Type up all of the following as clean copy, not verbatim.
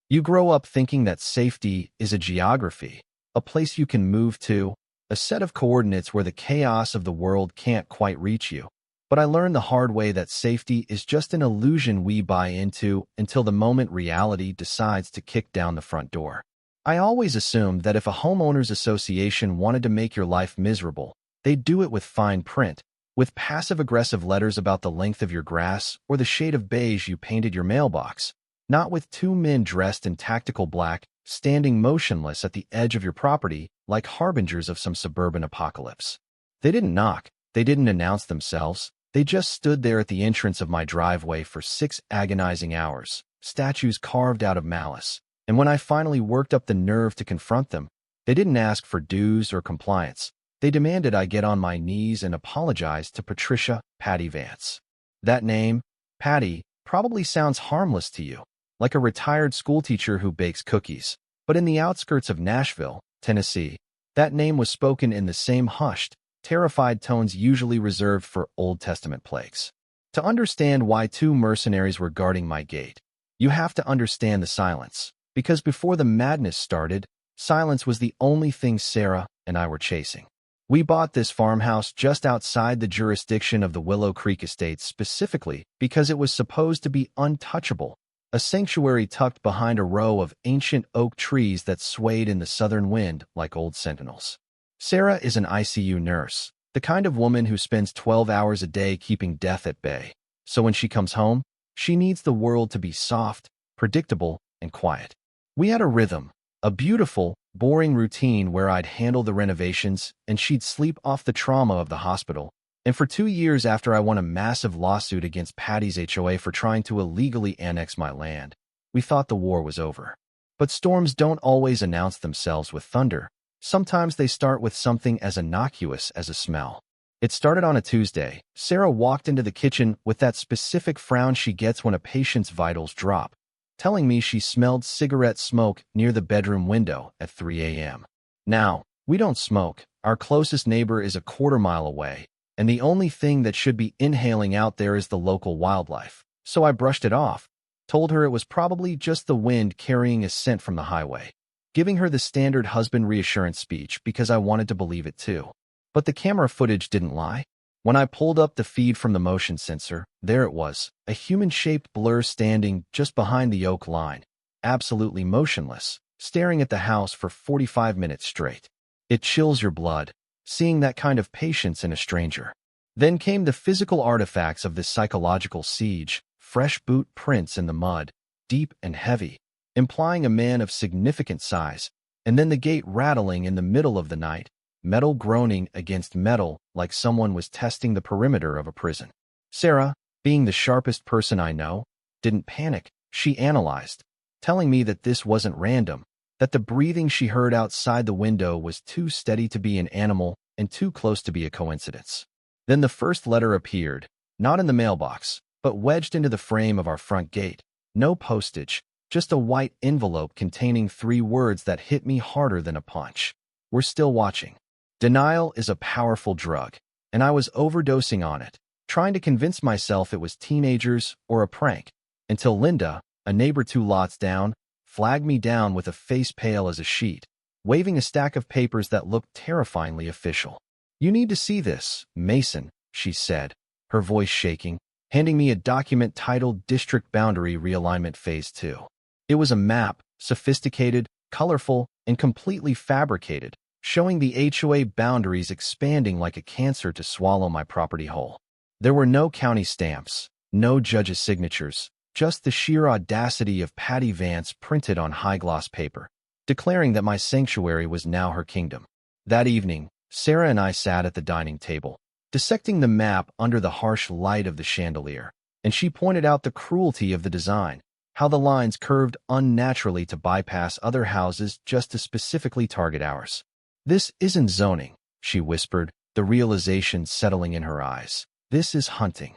You grow up thinking that safety is a geography, a place you can move to, a set of coordinates where the chaos of the world can't quite reach you. But I learned the hard way that safety is just an illusion we buy into until the moment reality decides to kick down the front door. I always assumed that if a homeowners association wanted to make your life miserable, they'd do it with fine print, with passive-aggressive letters about the length of your grass or the shade of beige you painted your mailbox, not with two men dressed in tactical black, standing motionless at the edge of your property like harbingers of some suburban apocalypse. They didn't knock, they didn't announce themselves, they just stood there at the entrance of my driveway for 6 agonizing hours, statues carved out of malice. And when I finally worked up the nerve to confront them, they didn't ask for dues or compliance. They demanded I get on my knees and apologize to Patricia Patty Vance. That name, Patty, probably sounds harmless to you, like a retired schoolteacher who bakes cookies. But in the outskirts of Nashville, Tennessee, that name was spoken in the same hushed, terrified tones usually reserved for Old Testament plagues. To understand why 2 mercenaries were guarding my gate, you have to understand the silence, because before the madness started, silence was the only thing Sarah and I were chasing. We bought this farmhouse just outside the jurisdiction of the Willow Creek Estates specifically because it was supposed to be untouchable, a sanctuary tucked behind a row of ancient oak trees that swayed in the southern wind like old sentinels. Sarah is an ICU nurse, the kind of woman who spends 12 hours a day keeping death at bay. So when she comes home, she needs the world to be soft, predictable, and quiet. We had a rhythm, a beautiful, boring routine where I'd handle the renovations and she'd sleep off the trauma of the hospital. And for 2 years after I won a massive lawsuit against Patty's HOA for trying to illegally annex my land, we thought the war was over. But storms don't always announce themselves with thunder. Sometimes they start with something as innocuous as a smell. It started on a Tuesday. Sarah walked into the kitchen with that specific frown she gets when a patient's vitals drop, telling me she smelled cigarette smoke near the bedroom window at 3 a.m. Now, we don't smoke. Our closest neighbor is a quarter-mile away, and the only thing that should be inhaling out there is the local wildlife. So I brushed it off, told her it was probably just the wind carrying a scent from the highway, giving her the standard husband reassurance speech because I wanted to believe it too. But the camera footage didn't lie. When I pulled up the feed from the motion sensor, there it was, a human-shaped blur standing just behind the oak line, absolutely motionless, staring at the house for 45 minutes straight. It chills your blood, seeing that kind of patience in a stranger. Then came the physical artifacts of this psychological siege, fresh boot prints in the mud, deep and heavy, implying a man of significant size, and then the gate rattling in the middle of the night, metal groaning against metal like someone was testing the perimeter of a prison. Sarah, being the sharpest person I know, didn't panic. She analyzed, telling me that this wasn't random, that the breathing she heard outside the window was too steady to be an animal and too close to be a coincidence. Then the first letter appeared, not in the mailbox, but wedged into the frame of our front gate. No postage, just a white envelope containing 3 words that hit me harder than a punch. We're still watching. Denial is a powerful drug, and I was overdosing on it, trying to convince myself it was teenagers or a prank, until Linda, a neighbor 2 lots down, flagged me down with a face pale as a sheet, waving a stack of papers that looked terrifyingly official. "You need to see this, Mason," she said, her voice shaking, handing me a document titled District Boundary Realignment Phase 2. It was a map, sophisticated, colorful, and completely fabricated, showing the HOA boundaries expanding like a cancer to swallow my property whole. There were no county stamps, no judges' signatures, just the sheer audacity of Patty Vance printed on high-gloss paper, declaring that my sanctuary was now her kingdom. That evening, Sarah and I sat at the dining table, dissecting the map under the harsh light of the chandelier, and she pointed out the cruelty of the design, how the lines curved unnaturally to bypass other houses just to specifically target ours. "This isn't zoning," she whispered, the realization settling in her eyes. "This is hunting."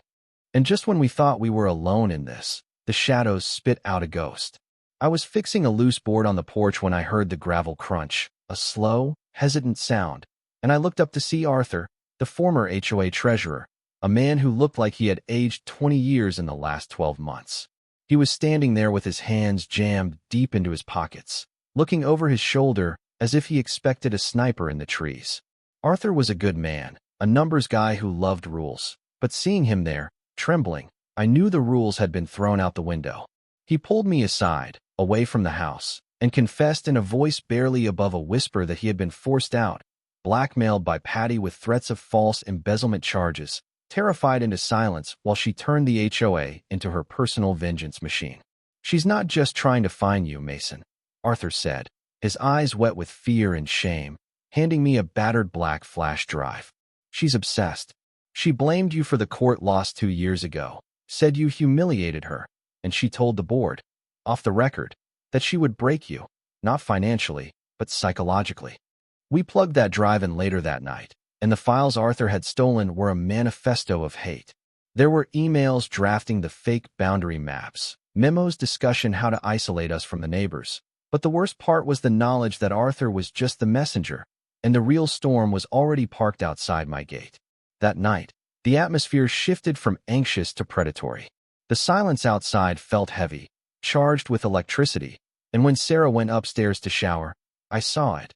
And just when we thought we were alone in this, the shadows spit out a ghost. I was fixing a loose board on the porch when I heard the gravel crunch, a slow, hesitant sound, and I looked up to see Arthur, the former HOA treasurer, a man who looked like he had aged 20 years in the last 12 months. He was standing there with his hands jammed deep into his pockets, looking over his shoulder as if he expected a sniper in the trees. Arthur was a good man, a numbers guy who loved rules, but seeing him there, trembling, I knew the rules had been thrown out the window. He pulled me aside, away from the house, and confessed in a voice barely above a whisper that he had been forced out, blackmailed by Patty with threats of false embezzlement charges, terrified into silence while she turned the HOA into her personal vengeance machine. "She's not just trying to find you, Mason," Arthur said, his eyes wet with fear and shame, handing me a battered black flash drive. "She's obsessed. She blamed you for the court loss 2 years ago, said you humiliated her, and she told the board, off the record, that she would break you, not financially, but psychologically." We plugged that drive in later that night, and the files Arthur had stolen were a manifesto of hate. There were emails drafting the fake boundary maps, memos discussing how to isolate us from the neighbors. But the worst part was the knowledge that Arthur was just the messenger, and the real storm was already parked outside my gate. That night, the atmosphere shifted from anxious to predatory. The silence outside felt heavy, charged with electricity, and when Sarah went upstairs to shower, I saw it.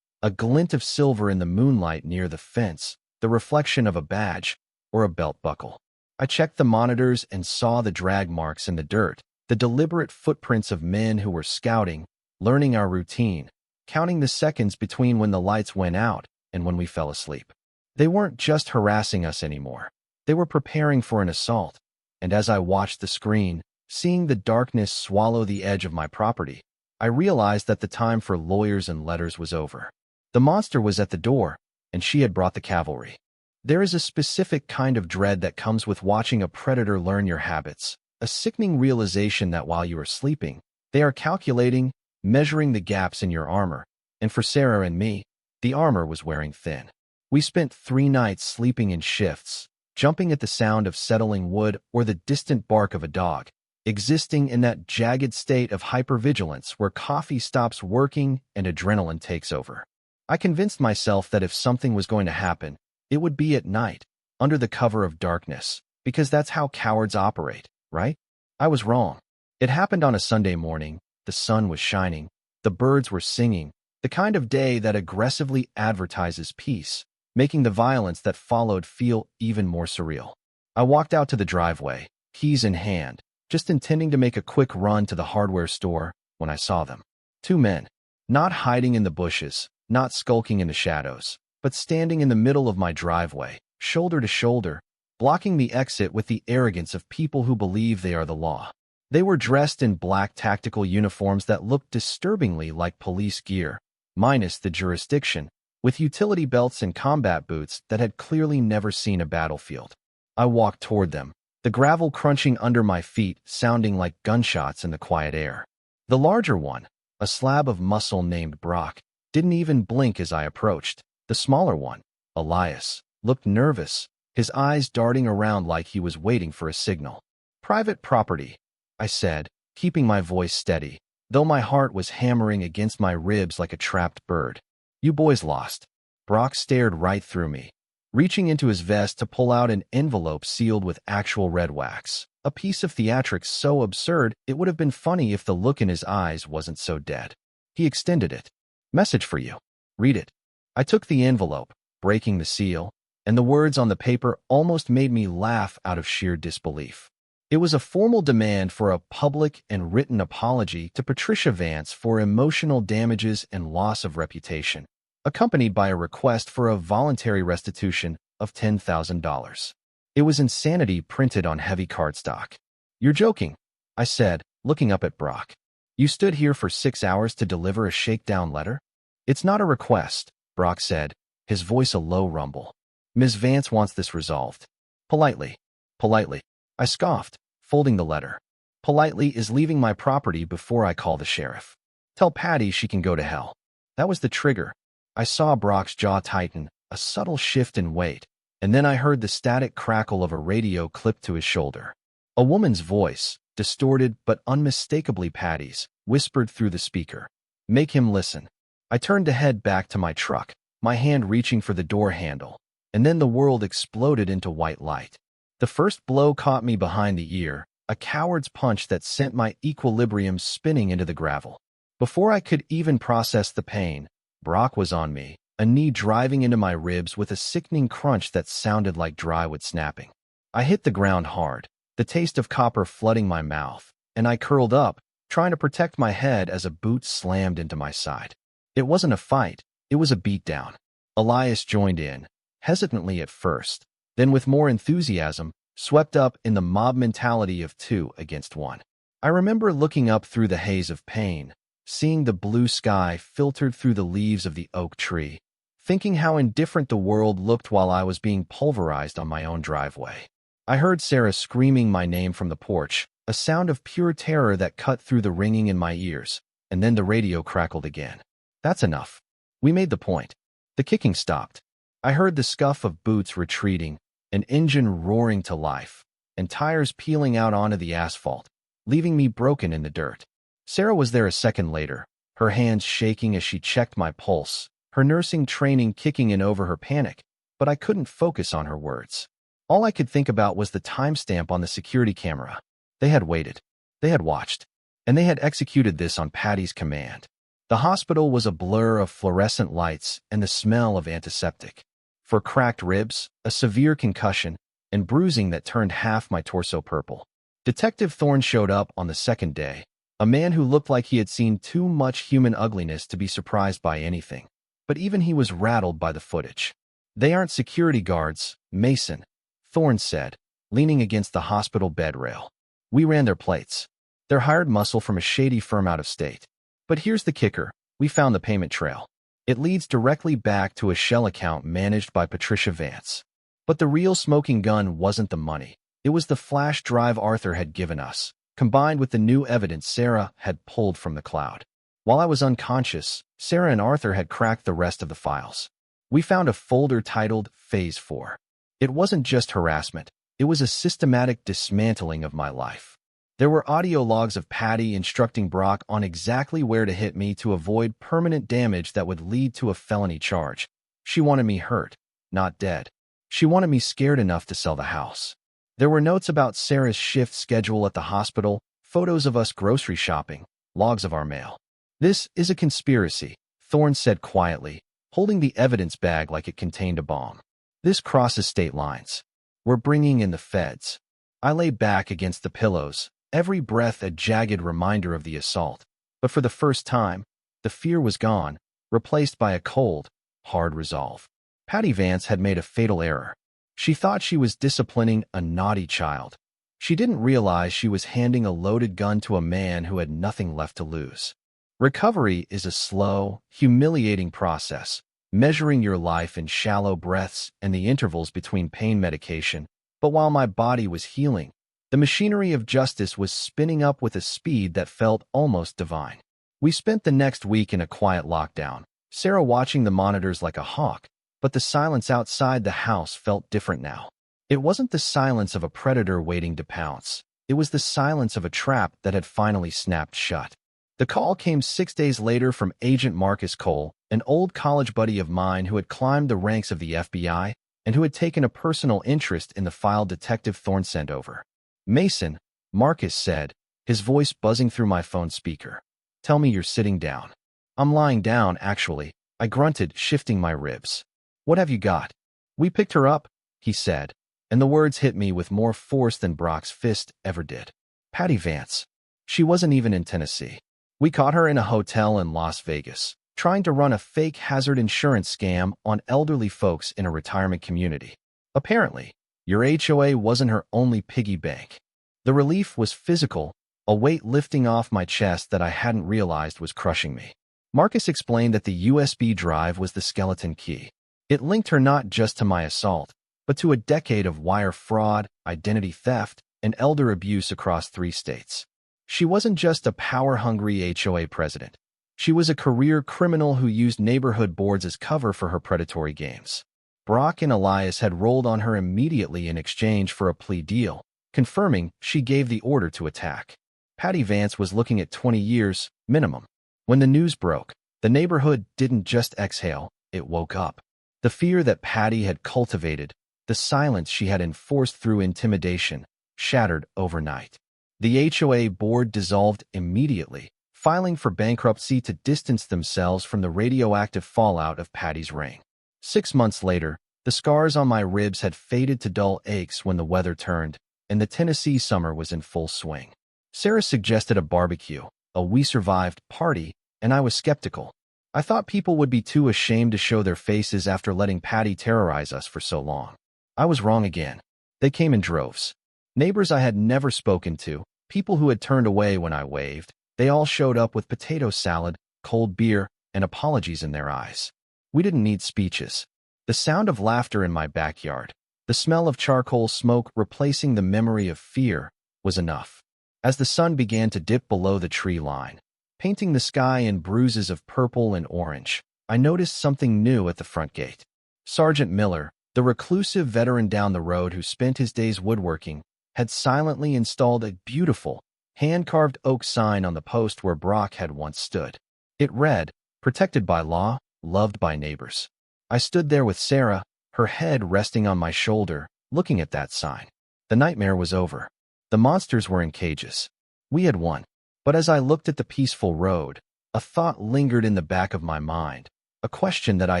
A glint of silver in the moonlight near the fence, the reflection of a badge or a belt buckle. I checked the monitors and saw the drag marks in the dirt, the deliberate footprints of men who were scouting, learning our routine, counting the seconds between when the lights went out and when we fell asleep. They weren't just harassing us anymore. They were preparing for an assault, and as I watched the screen, seeing the darkness swallow the edge of my property, I realized that the time for lawyers and letters was over. The monster was at the door, and she had brought the cavalry. There is a specific kind of dread that comes with watching a predator learn your habits, a sickening realization that while you are sleeping, they are calculating, measuring the gaps in your armor, and for Sarah and me, the armor was wearing thin. We spent 3 nights sleeping in shifts, jumping at the sound of settling wood or the distant bark of a dog, existing in that jagged state of hypervigilance where coffee stops working and adrenaline takes over. I convinced myself that if something was going to happen, it would be at night, under the cover of darkness, because that's how cowards operate, right? I was wrong. It happened on a Sunday morning, the sun was shining, the birds were singing, the kind of day that aggressively advertises peace, making the violence that followed feel even more surreal. I walked out to the driveway, keys in hand, just intending to make a quick run to the hardware store when I saw them. 2 men, not hiding in the bushes, not skulking in the shadows, but standing in the middle of my driveway, shoulder to shoulder, blocking the exit with the arrogance of people who believe they are the law. They were dressed in black tactical uniforms that looked disturbingly like police gear, minus the jurisdiction, with utility belts and combat boots that had clearly never seen a battlefield. I walked toward them, the gravel crunching under my feet sounding like gunshots in the quiet air. The larger one, a slab of muscle named Brock, didn't even blink as I approached. The smaller one, Elias, looked nervous, his eyes darting around like he was waiting for a signal. "Private property," I said, keeping my voice steady, though my heart was hammering against my ribs like a trapped bird. "You boys lost." Brock stared right through me, reaching into his vest to pull out an envelope sealed with actual red wax, a piece of theatrics so absurd it would have been funny if the look in his eyes wasn't so dead. He extended it. "Message for you. Read it." I took the envelope, breaking the seal, and the words on the paper almost made me laugh out of sheer disbelief. It was a formal demand for a public and written apology to Patricia Vance for emotional damages and loss of reputation, accompanied by a request for a voluntary restitution of $10,000. It was insanity printed on heavy cardstock. "You're joking," I said, looking up at Brock. "You stood here for 6 hours to deliver a shakedown letter?" "It's not a request," Brock said, his voice a low rumble. "Ms. Vance wants this resolved. Politely." "Politely," I scoffed, folding the letter. "Politely is leaving my property before I call the sheriff. Tell Patty she can go to hell." That was the trigger. I saw Brock's jaw tighten, a subtle shift in weight, and then I heard the static crackle of a radio clipped to his shoulder. A woman's voice, distorted but unmistakably Patty's, whispered through the speaker. "Make him listen." I turned to head back to my truck, my hand reaching for the door handle, and then the world exploded into white light. The first blow caught me behind the ear, a coward's punch that sent my equilibrium spinning into the gravel. Before I could even process the pain, Brock was on me, a knee driving into my ribs with a sickening crunch that sounded like drywood snapping. I hit the ground hard, the taste of copper flooding my mouth, and I curled up, trying to protect my head as a boot slammed into my side. It wasn't a fight, it was a beatdown. Elias joined in, hesitantly at first, then with more enthusiasm, swept up in the mob mentality of 2 against 1. I remember looking up through the haze of pain, seeing the blue sky filtered through the leaves of the oak tree, thinking how indifferent the world looked while I was being pulverized on my own driveway. I heard Sarah screaming my name from the porch, a sound of pure terror that cut through the ringing in my ears, and then the radio crackled again. That's enough. We made the point. The kicking stopped. I heard the scuff of boots retreating, an engine roaring to life, and tires peeling out onto the asphalt, leaving me broken in the dirt. Sarah was there a second later, her hands shaking as she checked my pulse, her nursing training kicking in over her panic, but I couldn't focus on her words. All I could think about was the timestamp on the security camera. They had waited, they had watched, and they had executed this on Patty's command. The hospital was a blur of fluorescent lights and the smell of antiseptic. For cracked ribs, a severe concussion, and bruising that turned half my torso purple. Detective Thorne showed up on the second day, a man who looked like he had seen too much human ugliness to be surprised by anything. But even he was rattled by the footage. They aren't security guards, Mason, Thorne said, leaning against the hospital bed rail. We ran their plates. They're hired muscle from a shady firm out of state. But here's the kicker, we found the payment trail. It leads directly back to a shell account managed by Patricia Vance. But the real smoking gun wasn't the money. It was the flash drive Arthur had given us, combined with the new evidence Sarah had pulled from the cloud. While I was unconscious, Sarah and Arthur had cracked the rest of the files. We found a folder titled Phase 4. It wasn't just harassment. It was a systematic dismantling of my life. There were audio logs of Patty instructing Brock on exactly where to hit me to avoid permanent damage that would lead to a felony charge. She wanted me hurt, not dead. She wanted me scared enough to sell the house. There were notes about Sarah's shift schedule at the hospital, photos of us grocery shopping, logs of our mail. This is a conspiracy, Thorne said quietly, holding the evidence bag like it contained a bomb. This crosses state lines. We're bringing in the feds. I lay back against the pillows, every breath a jagged reminder of the assault. But for the first time, the fear was gone, replaced by a cold, hard resolve. Patty Vance had made a fatal error. She thought she was disciplining a naughty child. She didn't realize she was handing a loaded gun to a man who had nothing left to lose. Recovery is a slow, humiliating process, measuring your life in shallow breaths and the intervals between pain medication. But while my body was healing, the machinery of justice was spinning up with a speed that felt almost divine. We spent the next week in a quiet lockdown, Sarah watching the monitors like a hawk, but the silence outside the house felt different now. It wasn't the silence of a predator waiting to pounce. It was the silence of a trap that had finally snapped shut. The call came 6 days later from Agent Marcus Cole, an old college buddy of mine who had climbed the ranks of the FBI and who had taken a personal interest in the file Detective Thorne sent over. Mason, Marcus said, his voice buzzing through my phone speaker. Tell me you're sitting down. I'm lying down, actually, I grunted, shifting my ribs. What have you got? We picked her up, he said, and the words hit me with more force than Brock's fist ever did. Patty Vance. She wasn't even in Tennessee. We caught her in a hotel in Las Vegas, trying to run a fake hazard insurance scam on elderly folks in a retirement community. Apparently, your HOA wasn't her only piggy bank. The relief was physical, a weight lifting off my chest that I hadn't realized was crushing me. Marcus explained that the USB drive was the skeleton key. It linked her not just to my assault, but to a decade of wire fraud, identity theft, and elder abuse across 3 states. She wasn't just a power-hungry HOA president. She was a career criminal who used neighborhood boards as cover for her predatory games. Brock and Elias had rolled on her immediately in exchange for a plea deal, confirming she gave the order to attack. Patty Vance was looking at 20 years, minimum. When the news broke, the neighborhood didn't just exhale, it woke up. The fear that Patty had cultivated, the silence she had enforced through intimidation, shattered overnight. The HOA board dissolved immediately, filing for bankruptcy to distance themselves from the radioactive fallout of Patty's reign. 6 months later, the scars on my ribs had faded to dull aches when the weather turned, and the Tennessee summer was in full swing. Sarah suggested a barbecue, a we survived party, and I was skeptical. I thought people would be too ashamed to show their faces after letting Patty terrorize us for so long. I was wrong again. They came in droves. Neighbors I had never spoken to, people who had turned away when I waved, they all showed up with potato salad, cold beer, and apologies in their eyes. We didn't need speeches. The sound of laughter in my backyard, the smell of charcoal smoke replacing the memory of fear, was enough. As the sun began to dip below the tree line, painting the sky in bruises of purple and orange, I noticed something new at the front gate. Sergeant Miller, the reclusive veteran down the road who spent his days woodworking, had silently installed a beautiful, hand-carved oak sign on the post where Brock had once stood. It read, "Protected by law, loved by neighbors." I stood there with Sarah, her head resting on my shoulder, looking at that sign. The nightmare was over. The monsters were in cages. We had won. But as I looked at the peaceful road, a thought lingered in the back of my mind, a question that I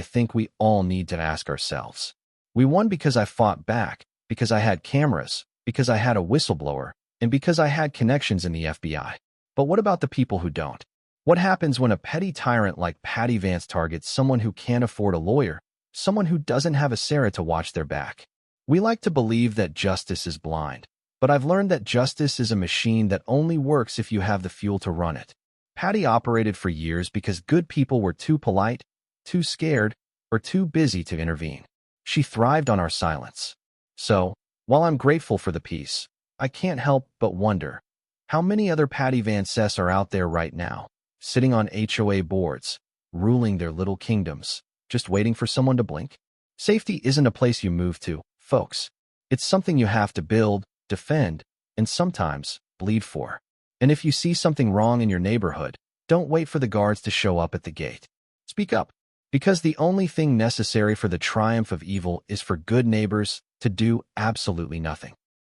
think we all need to ask ourselves. We won because I fought back, because I had cameras, because I had a whistleblower, and because I had connections in the FBI. But what about the people who don't? What happens when a petty tyrant like Patty Vance targets someone who can't afford a lawyer, someone who doesn't have a Sarah to watch their back? We like to believe that justice is blind, but I've learned that justice is a machine that only works if you have the fuel to run it. Patty operated for years because good people were too polite, too scared, or too busy to intervene. She thrived on our silence. So, while I'm grateful for the peace, I can't help but wonder, how many other Patty Vances are out there right now, sitting on HOA boards, ruling their little kingdoms, just waiting for someone to blink? Safety isn't a place you move to, folks. It's something you have to build, defend, and sometimes bleed for. And if you see something wrong in your neighborhood, don't wait for the guards to show up at the gate. Speak up, because the only thing necessary for the triumph of evil is for good neighbors to do absolutely nothing.